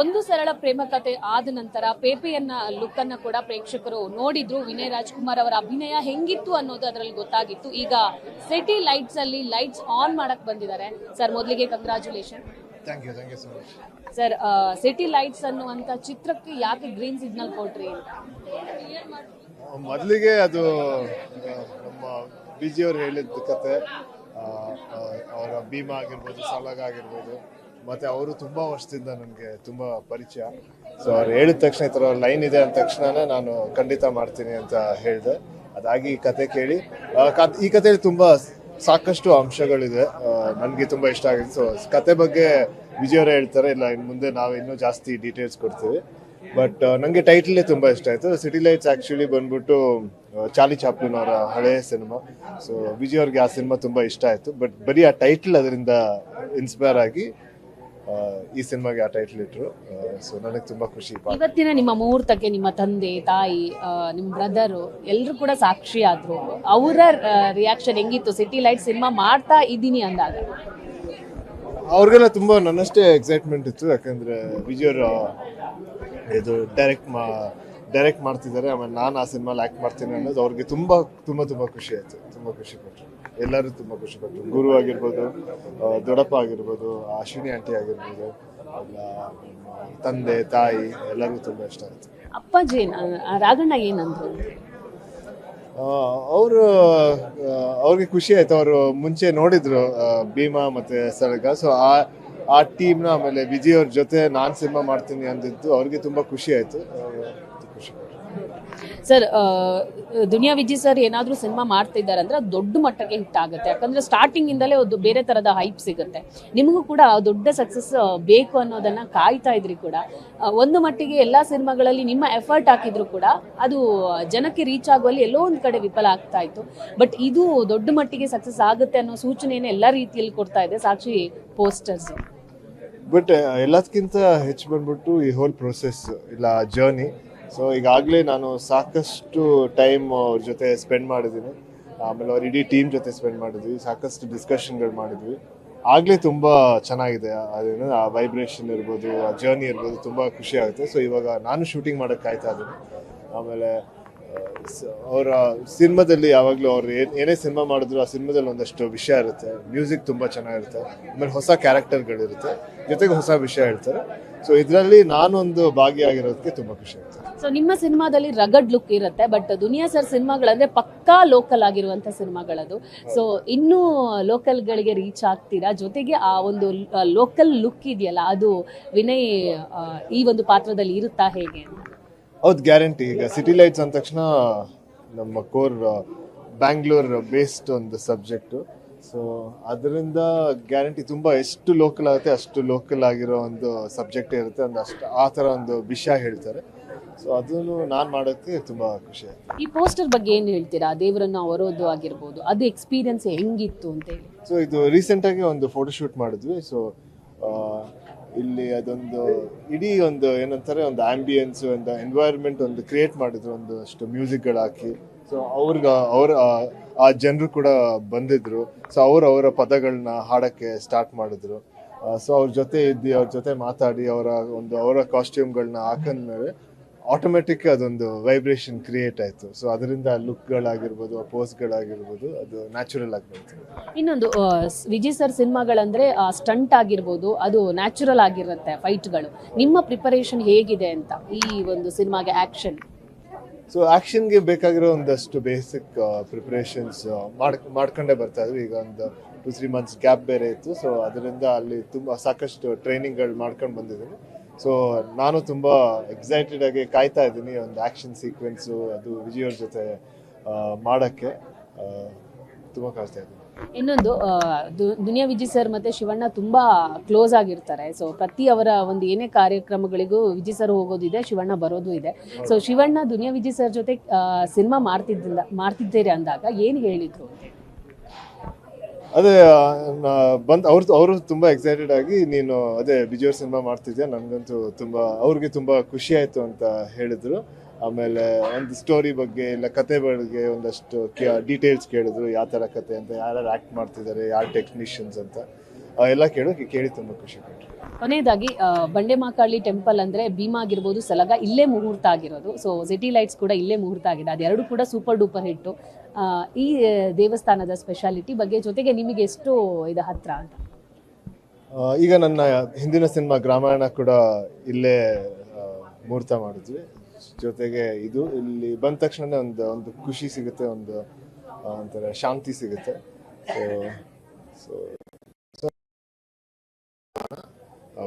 ಒಂದು ಸರಳ ಪ್ರೇಮ ಕಥೆ ಆದ ನಂತರ ಪೇಪೆಯನ್ನ ಲುಕ್ ಅನ್ನ ಕೂಡ ಪ್ರೇಕ್ಷಕರು ನೋಡಿದ್ರು. ವಿನಯ್ ರಾಜ್ಕುಮಾರ್ ಅವರ ಅಭಿನಯ ಹೆಂಗಿತ್ತು ಅನ್ನೋದು ಅದರಲ್ಲಿ ಗೊತ್ತಾಗಿತ್ತು. ಈಗ ಸಿಟಿ ಲೈಟ್ಸ್ ಅಲ್ಲಿ ಲೈಟ್ಸ್ ಆನ್ ಮಾಡಕ್ ಬಂದಿದ್ದಾರೆ. ಸರ್, ಮೊದಲಿಗೆ congratulation. Thank you so much. Sir, City Lights ಅನ್ನುವಂತ ಚಿತ್ರಕ್ಕೆ ಯಾಕೆ ಗ್ರೀನ್ ಸಿಗ್ನಲ್ ಕೊಟ್ರಿ ಅಂತ? ಮೊದಲಿಗೆ ಅದು ನಮ್ಮ ಬಿಜಿ ಅವರು ಹೇಳಿದ ಕತೆ, ಅವರ ಭೀಮಾ ಆಗಿರ್ಬೋದು, ಸಲಾಗ ಆಗಿರ್ಬೋದು, ಮತ್ತೆ ಅವರು ತುಂಬಾ ವರ್ಷದಿಂದ ನನಗೆ ತುಂಬಾ ಪರಿಚಯ. ಸೊ ಅವ್ರು ಹೇಳಿದ ತಕ್ಷಣ ಈ ಥರ ಲೈನ್ ಇದೆ ಅಂದ ತಕ್ಷಣನೇ ನಾನು ಖಂಡಿತ ಮಾಡ್ತೀನಿ ಅಂತ ಹೇಳಿದೆ. ಅದಾಗಿ ಈ ಕತೆ ಕೇಳಿ ಈ ಕಥೆಯಲ್ಲಿ ತುಂಬಾ ಸಾಕಷ್ಟು ಅಂಶಗಳಿದೆ, ನನಗೆ ತುಂಬಾ ಇಷ್ಟ ಆಗಿದೆ. ಸೊ ಕತೆ ಬಗ್ಗೆ ವಿಜಯವ್ರೆ ಹೇಳ್ತಾರೆ, ಇಲ್ಲ ಇನ್ನು ಮುಂದೆ ನಾವು ಇನ್ನೂ ಜಾಸ್ತಿ ಡೀಟೇಲ್ಸ್ ಕೊಡ್ತೀವಿ. ಬಟ್ ನನಗೆ ಟೈಟಲೇ ತುಂಬ ಇಷ್ಟ ಆಯಿತು. ಸಿಟಿ ಲೈಟ್ಸ್ ಆ್ಯಕ್ಚುಲಿ ಬಂದ್ಬಿಟ್ಟು ಚಾರ್ಲಿ ಚಾಪ್ಲಿನ್ ಅವರ ಹಳೆಯ ಸಿನಿಮಾ. ಸೊ ವಿಜಯ್ ಅವ್ರಿಗೆ ಆ ಸಿನಿಮಾ ತುಂಬ ಇಷ್ಟ ಆಯಿತು. ಬಟ್ ಬರೀ ಆ ಟೈಟಲ್ ಅದರಿಂದ ಇನ್ಸ್ಪೈರ್ ಆಗಿ ಈ ಸಿನಿಮಾಗೆ ಆ ಟೈಟಲ್ ಇಟ್ಟರು. ಸೊ ನನಗೆ ತುಂಬ ಖುಷಿ. ಇವತ್ತಿನ ನಿಮ್ಮ ಮುಹೂರ್ತಕ್ಕೆ ನಿಮ್ಮ ತಂದೆ ತಾಯಿ, ನಿಮ್ಮ ಬ್ರದರು ಎಲ್ಲರೂ ಕೂಡ ಸಾಕ್ಷಿ ಆದ್ರು. ಅವರ ರಿಯಾಕ್ಷನ್ ಹೆಂಗಿತ್ತು ಸಿಟಿ ಲೈಟ್ ಸಿನಿಮಾ ಮಾಡ್ತಾ ಇದ್ದೀನಿ ಅಂದಾಗ? ಅವ್ರಿಗೆಲ್ಲ ತುಂಬ ನನ್ನಷ್ಟೇ ಎಕ್ಸೈಟ್ಮೆಂಟ್ ಇತ್ತು. ಯಾಕಂದರೆ ವಿಜಯ್ ಅವರು ಇದು ಡೈರೆಕ್ಟ್ ಮಾಡ್ತಿದ್ದಾರೆ, ಆಮೇಲೆ ನಾನು ಆ ಸಿನಿಮಾಲಿ ಆ್ಯಕ್ಟ್ ಮಾಡ್ತೀನಿ ಅನ್ನೋದು ಅವ್ರಿಗೆ ತುಂಬ ತುಂಬ ತುಂಬ ಖುಷಿ ಆಯಿತು. ತುಂಬ ಖುಷಿ ಪಟ್ಟರು, ಎಲ್ಲರೂ ತುಂಬ ಖುಷಿ ಪಟ್ಟರು. ಗುರು ಆಗಿರ್ಬೋದು, ದೊಡ್ಡಪ್ಪ ಆಗಿರ್ಬೋದು, ಅಶ್ವಿನಿ ಆಂಟಿ ಆಗಿರ್ಬೋದು, ಇಲ್ಲ ತಂದೆ ತಾಯಿ ಎಲ್ಲರಿಗೂ ತುಂಬ ಇಷ್ಟ ಆಯಿತು. ಅಪ್ಪಾಜಿ ರಾಘಣ್ಣ ಏನಂದ್ರು? ಅವ್ರಿಗೆ ಖುಷಿ ಆಯ್ತು. ಅವರು ಮುಂಚೆ ನೋಡಿದ್ರು ಭೀಮಾ ಮತ್ತೆ ಸರಗ. ಸೊ ಆ ಟೀಮ್ನ ಆಮೇಲೆ ವಿಜಯ್ ಅವ್ರ ಜೊತೆ ನಾನು ಸಿನಿಮಾ ಮಾಡ್ತೀನಿ ಅಂದಿದ್ದು ಅವ್ರಿಗೆ ತುಂಬ ಖುಷಿ ಆಯಿತು. ಖುಷಿ. ಸರ್, ದುನಿಯಾ ವಿಜಯ್ ಸರ್ ಏನಾದರೂ ಸಿನಿಮಾ ಮಾಡ್ತಿದ್ದಾರೆ ಅಂದ್ರೆ ಅದು ದೊಡ್ಡ ಮಟ್ಟಕ್ಕೆ ಹಿಟ್ ಆಗುತ್ತೆ. ಯಾಕಂದ್ರೆ ಸ್ಟಾರ್ಟಿಂಗ್ ಇಂದಲೇ ಒಂದು ಬೇರೆ ತರದ ಹೈಪ್ ಸಿಗುತ್ತೆ. ನಿಮಗೂ ಕೂಡ ದೊಡ್ಡ ಸಕ್ಸಸ್ ಬೇಕು ಅನ್ನೋದನ್ನ ಕಾಯ್ತಾ ಇದ್ರಿ ಕೂಡ. ಒಂದು ಮಟ್ಟಿಗೆ ಎಲ್ಲಾ ಸಿನಿಮಾಗಳಲ್ಲಿ ನಿಮ್ಮ ಎಫರ್ಟ್ ಹಾಕಿದ್ರು ಕೂಡ ಅದು ಜನಕ್ಕೆ ರೀಚ್ ಆಗುವಲ್ಲಿ ಎಲ್ಲೋ ಒಂದ್ ಕಡೆ ವಿಫಲ ಆಗ್ತಾ ಇತ್ತು. ಬಟ್ ಇದು ದೊಡ್ಡ ಮಟ್ಟಿಗೆ ಸಕ್ಸಸ್ ಆಗುತ್ತೆ ಅನ್ನೋ ಸೂಚನೆಯನ್ನು ಎಲ್ಲಾ ರೀತಿಯಲ್ಲಿ ಕೊಡ್ತಾ ಇದೆ ಸಾಕ್ಷಿ ಪೋಸ್ಟರ್ಸ್. ಬಟ್ ಎಲ್ಲದಕ್ಕಿಂತ ಹೆಚ್ಚು ಬಂದ್ಬಿಟ್ಟು ಈ ಹೋಲ್ ಪ್ರೊಸೆಸ್ ಇಲ್ಲ ಜರ್ನಿ. ಸೊ ಈಗಾಗಲೇ ನಾನು ಸಾಕಷ್ಟು ಟೈಮ್ ಅವ್ರ ಜೊತೆ ಸ್ಪೆಂಡ್ ಮಾಡಿದ್ದೀನಿ, ಆಮೇಲೆ ಅವ್ರ ಇಡೀ ಟೀಮ್ ಜೊತೆ ಸ್ಪೆಂಡ್ ಮಾಡಿದ್ವಿ, ಸಾಕಷ್ಟು ಡಿಸ್ಕಷನ್ಗಳು ಮಾಡಿದ್ವಿ. ಆಗಲೇ ತುಂಬ ಚೆನ್ನಾಗಿದೆ. ಅದೇನು ಆ ವೈಬ್ರೇಷನ್ ಇರ್ಬೋದು, ಆ ಜರ್ನಿ ಇರ್ಬೋದು, ತುಂಬ ಖುಷಿ ಆಗುತ್ತೆ. ಸೊ ಇವಾಗ ನಾನು ಶೂಟಿಂಗ್ ಮಾಡೋಕ್ಕೆ ಕಾಯ್ತಾ ಇದ್ದೀನಿ. ಆಮೇಲೆ ಅವರ ಸಿನಿಮಾದಲ್ಲಿ ಯಾವಾಗಲೂ ಅವ್ರು ಏನೇ ಸಿನಿಮಾ ಮಾಡಿದ್ರು ಆ ಸಿನಿಮಾದಲ್ಲಿ ಒಂದಷ್ಟು ವಿಷಯ ಇರುತ್ತೆ. ಮ್ಯೂಸಿಕ್ ತುಂಬ ಚೆನ್ನಾಗಿರುತ್ತೆ, ಆಮೇಲೆ ಹೊಸ ಕ್ಯಾರೆಕ್ಟರ್ಗಳಿರುತ್ತೆ, ಜೊತೆಗೆ ಹೊಸ ವಿಷಯ ಹೇಳ್ತಾರೆ. ಸೊ ಇದರಲ್ಲಿ ನಾನೊಂದು ಭಾಗಿಯಾಗಿರೋದಕ್ಕೆ ತುಂಬ ಖುಷಿ ಆಗುತ್ತೆ. ಸೊ ನಿಮ್ಮ ಸಿನಿಮಾದಲ್ಲಿ ರಗಡ್ ಲುಕ್ ಇರುತ್ತೆ, ಬಟ್ ದುನಿಯಾ ಸರ್ ಸಿನಿಮಾಗಳಂದ್ರೆ ಪಕ್ಕಾ ಲೋಕಲ್ ಆಗಿರುವಂತ ಸಿನಿಮಾಗಳದು. ಸೊ ಇನ್ನೂ ಲೋಕಲ್ಗಳಿಗೆ ರೀಚ್ ಆಗ್ತೀರಾ? ಜೊತೆಗೆ ಆ ಒಂದು ಲೋಕಲ್ ಲುಕ್ ಇದೆಯಲ್ಲ, ಅದು ವಿನಯ್ ಈ ಒಂದು ಪಾತ್ರದಲ್ಲಿ ಇರುತ್ತಾ ಹೇಗೆ? ಹೌದು, ಗ್ಯಾರಂಟಿ. ಈಗ ಸಿಟಿ ಲೈಟ್ಸ್ ಅಂದ ತಕ್ಷಣ ನಮ್ಮ ಕೋರ್ ಬ್ಯಾಂಗ್ಳೂರ್ ಬೇಸ್ಡ್ ಒಂದು ಸಬ್ಜೆಕ್ಟು. ಸೊ ಅದರಿಂದ ಗ್ಯಾರಂಟಿ ತುಂಬ ಎಷ್ಟು ಲೋಕಲ್ ಆಗುತ್ತೆ ಅಷ್ಟು ಲೋಕಲ್ ಆಗಿರೋ ಒಂದು ಸಬ್ಜೆಕ್ಟ್ ಇರುತ್ತೆ, ಒಂದಷ್ಟು ಆ ಥರ ಒಂದು ವಿಷಯ ಹೇಳ್ತಾರೆ. ಸೊ ಅದನ್ನು ನಾನು ಮಾಡೋಕ್ಕೆ ತುಂಬ ಖುಷಿ ಆಯ್ತು. ಈ ಪೋಸ್ಟರ್ ಬಗ್ಗೆ ಏನು ಹೇಳ್ತೀರಾ? ದೇವರನ್ನು ಅವರೋದು ಆಗಿರ್ಬೋದು, ಅದು ಎಕ್ಸ್ಪೀರಿಯನ್ಸ್ ಹೆಂಗಿತ್ತು ಅಂತ ಹೇಳಿ. ಸೊ ಇದು ರೀಸೆಂಟಾಗಿ ಒಂದು ಫೋಟೋಶೂಟ್ ಮಾಡಿದ್ವಿ. ಸೊ ಇಲ್ಲಿ ಅದೊಂದು ಇಡೀ ಒಂದು ಏನಂತಾರೆ ಒಂದು ಆಂಬಿಯನ್ಸ್, ಒಂದು ಎನ್ವೈರ್ಮೆಂಟ್ ಒಂದು ಕ್ರಿಯೇಟ್ ಮಾಡಿದ್ರು, ಒಂದಷ್ಟು ಮ್ಯೂಸಿಕ್ಗಳು ಹಾಕಿ. ಸೊ ಅವ್ರ ಆ ಜನರು ಕೂಡ ಬಂದಿದ್ರು. ಸೊ ಅವರ ಪದಗಳನ್ನ ಹಾಡೋಕ್ಕೆ ಸ್ಟಾರ್ಟ್ ಮಾಡಿದ್ರು. ಸೊ ಅವ್ರ ಜೊತೆ ಇದ್ದು ಅವ್ರ ಜೊತೆ ಮಾತಾಡಿ ಅವರ ಕಾಸ್ಟ್ಯೂಮ್ಗಳನ್ನ ಹಾಕೊಂಡ್ಮೇಲೆ ಆಟೋಮೆಟಿಕ್ ಅದೊಂದು ವೈಬ್ರೇಷನ್ ಕ್ರಿಯೇಟ್ ಆಯಿತು. ಸೊ ಅದರಿಂದ ಲುಕ್ಗಳಾಗಿರ್ಬೋದು, ಪೋಸ್ಗಳಾಗಿರ್ಬೋದು, ಅದು ನ್ಯಾಚುರಲ್ ಆಗಿ ಬಂತು. ಇನ್ನೊಂದು ವಿಜಯ್ ಸರ್ ಸಿನಿಮಾಗಳಂದ್ರೆ ಸ್ಟಂಟ್ ಆಗಿರ್ಬೋದು, ಅದು ನ್ಯಾಚುರಲ್ ಆಗಿರುತ್ತೆ ಫೈಟ್ಗಳು. ನಿಮ್ಮ ಪ್ರಿಪರೇಷನ್ ಹೇಗಿದೆ ಅಂತ ಈ ಒಂದು ಸಿನಿಮಾಗೆ ಆ್ಯಕ್ಷನ್? ಸೊ ಆ್ಯಕ್ಷನ್ಗೆ ಬೇಕಾಗಿರೋ ಒಂದಷ್ಟು ಬೇಸಿಕ್ ಪ್ರಿಪ್ರೇಷನ್ಸ್ ಮಾಡ್ಕೊಂಡೇ ಬರ್ತಾ ಇದ್ವಿ. ಈಗ ಒಂದು 2-3 months ಗ್ಯಾಪ್ ಬೇರೆ ಇತ್ತು. ಸೊ ಅದರಿಂದ ಅಲ್ಲಿ ತುಂಬ ಸಾಕಷ್ಟು ಟ್ರೈನಿಂಗ್ಗಳು ಮಾಡ್ಕೊಂಡು ಬಂದಿದ್ದೀನಿ. ಸೊ ನಾನು ತುಂಬ ಎಕ್ಸೈಟೆಡ್ ಆಗಿ ಕಾಯ್ತಾ ಇದ್ದೀನಿ ಒಂದು ಆ್ಯಕ್ಷನ್ ಸೀಕ್ವೆನ್ಸು ಅದು ವಿಜಯ್ ಅವ್ರ ಜೊತೆ ಮಾಡೋಕ್ಕೆ ತುಂಬ ಕಾಯ್ತಾ ಇದ್ದೀನಿ. ಇನ್ನೊಂದು ದುನಿಯಾ ವಿಜಯ್ ಸರ್ ಮತ್ತೆ ಶಿವಣ್ಣ ತುಂಬಾ ಕ್ಲೋಸ್ ಆಗಿರ್ತಾರೆ. ಸೊ ಪ್ರತಿ ಅವರ ಒಂದು ಏನೇ ಕಾರ್ಯಕ್ರಮಗಳಿಗೂ ವಿಜಯ್ ಸರ್ ಹೋಗೋದಿದೆ, ಶಿವಣ್ಣ ಬರೋದು ಇದೆ. ಸೊ ಶಿವಣ್ಣ ದುನಿಯಾ ವಿಜಯ್ ಸರ್ ಜೊತೆ ಸಿನಿಮಾ ಮಾಡ್ತಿದ್ದೀರಿ ಅಂದಾಗ ಏನು ಹೇಳಿದ್ರು? ಅದೇ ಅವರು ತುಂಬ ಎಕ್ಸೈಟೆಡ್ ಆಗಿ ನೀನು ಅದೇ ವಿಜಯ್ ಸಿನಿಮಾ ಮಾಡ್ತಿದ್ಯಾ, ನನಗಂತೂ ಅವ್ರಿಗೆ ತುಂಬ ಖುಷಿ ಆಯಿತು ಅಂತ ಹೇಳಿದ್ರು. ಆಮೇಲೆ ಒಂದು ಸ್ಟೋರಿ ಬಗ್ಗೆ ಇಲ್ಲ ಕತೆ ಬಗ್ಗೆ ಒಂದಷ್ಟು ಡೀಟೇಲ್ಸ್ ಕೇಳಿದ್ರು, ಯಾವ ಥರ ಕತೆ ಅಂತ, ಯಾರ್ಯಾರು ಆ್ಯಕ್ಟ್ ಮಾಡ್ತಿದ್ದಾರೆ, ಯಾರು ಟೆಕ್ನಿಷಿಯನ್ಸ್ ಅಂತ ಎಲ್ಲ ಕೇಳಿ ತುಂಬ ಖುಷಿ ಪಟ್ಟರು. ಕೊನೆಯದಾಗಿ ಬಂಡೆಮಾಕಾಳಿ ಟೆಂಪಲ್ ಅಂದ್ರೆ ಭೀಮಾ ಆಗಿರ್ಬೋದು, ಸಲಗ ಇಲ್ಲೇ ಮುಹೂರ್ತ ಆಗಿರೋದು. ಸೊ ಸಿಟಿ ಲೈಟ್ಸ್ ಕೂಡ ಇಲ್ಲೇ ಮುಹೂರ್ತ ಆಗಿದೆ. ಅದೆರಡು ಕೂಡ ಸೂಪರ್ ಡೂಪರ್ ಹಿಟ್ಟು. ಈ ದೇವಸ್ಥಾನದ ಸ್ಪೆಷಾಲಿಟಿ ಬಗ್ಗೆ, ಜೊತೆಗೆ ನಿಮಗೆ ಎಷ್ಟು ಇದು ಹತ್ರ ಅಂತ? ಈಗ ನನ್ನ ಹಿಂದಿನ ಸಿನಿಮಾ ಗ್ರಾಮಾಯಣ ಕೂಡ ಇಲ್ಲೇ ಮುಹೂರ್ತ ಮಾಡಿದ್ವಿ. ಜೊತೆಗೆ ಇದು ಇಲ್ಲಿ ಬಂದ ತಕ್ಷಣ ಒಂದು ಖುಷಿ ಸಿಗುತ್ತೆ, ಒಂಥರ ಶಾಂತಿ ಸಿಗುತ್ತೆ. ಸೊ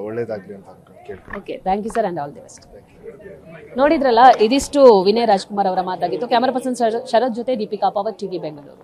ಒಳ್ಳೇದಾಗ್ಲಿ ಅಂತ ಕೇಳ್ತೀನಿ. Okay, thank you sir, and all the best. ನೋಡಿದ್ರಲ್ಲ, ಇದಿಷ್ಟು ವಿನಯ್ ರಾಜ್ಕುಮಾರ್ ಅವರ ಮಾತಾಗಿತ್ತು. ಕ್ಯಾಮರಾ ಪರ್ಸನ್ ಶರತ್ ಜೊತೆ ದೀಪಿಕಾ, ಪವರ್ ಟಿವಿ, ಬೆಂಗಳೂರು.